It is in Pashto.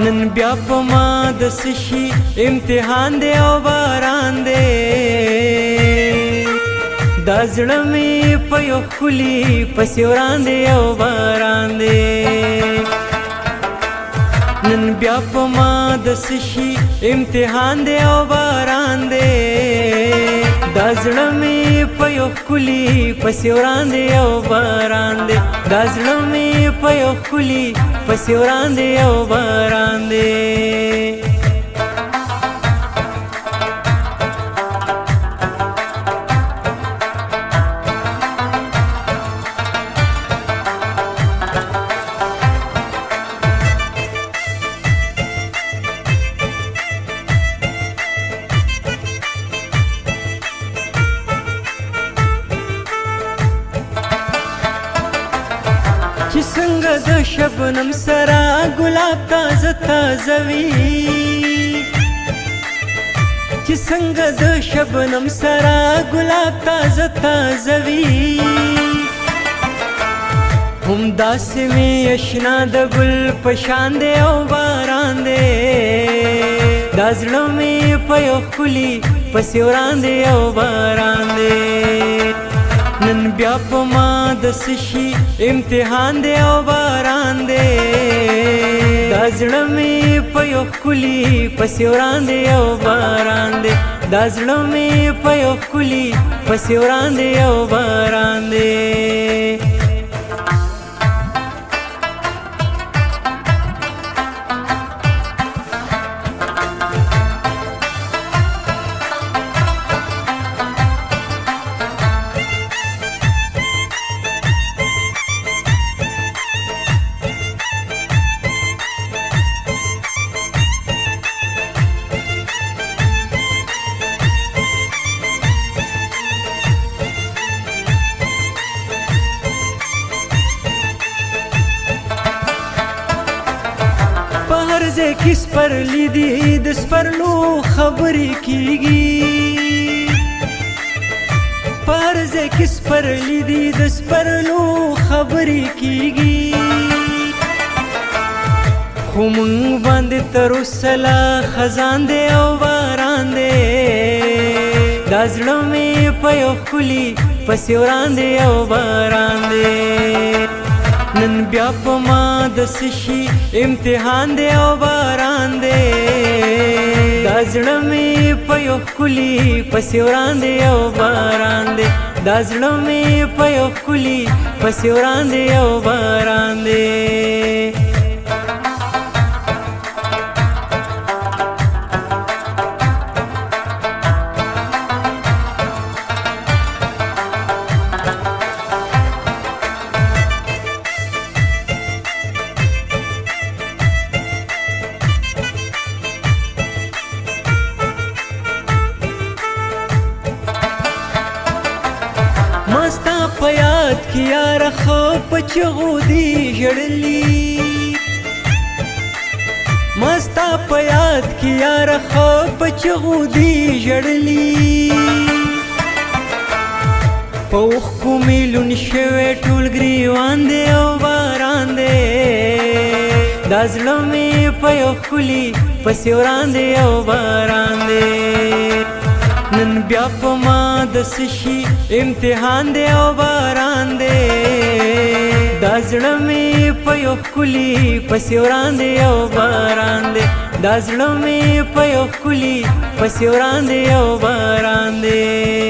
نن بیا په ما د سشي امتحان دی او باران دی دا زړه مې په یو ښکلي پسې وران دی او باران دی نن بیا په ما د سشي امتحان دی او باران دی دا زړه مې په یو ښکلي پسې وران دی او باران دی دا زړه مې په یو ښکلي پسې وران دی او باران دی چې څنګه د شبنم سره ګلاب تازه تازه وي چې څنګه د شبنم سره ګلاب تازه تازه وي همداسې مې اشنا د ګل په شان دی او باران دی دا زړه مې په یو ښکلي پسې وران دی او باران دی نن بیا په ما د سشي امتحان دی او باران دی دا زړه مې په یو ښکلي پسې وران دی او باران دی دا زړه مې په یو ښکلي پسې وران دی او باران دی هر ځای کې سپرلي دي د سپرلو خبرې کېږي په هر ځای کې سپرلي دي د سپرلو خبرې کېږي خو موږ باندې تر اوسه لا خزان دی او باران دی دا زړه مې په یو ښکلي پسې وران دی او باران دی نن بیا په ما د سشي امتحان دی او باران دی دا زړه مې په یو ښکلي پسې وران دی او باران دی دا زړه مې په یو ښکلي پسې وران دی او باران دی مستا په یاد کې یاره ښه په چغو دي ژړلي مستا په یاد کې یاره ښه په چغو دي ژړلي په اوښکو مې لوند شوی ټول ګریوان دی او باران دی دا زړه مې په یو ښکلي پسې وران دی او باران دی نن بیا په ما د سشي امتحان دی او باران دی دا زړه مې په یو ښکلي پسې وران دی او باران دی دا زړه مې په یو ښکلي پسې وران دی او باران دی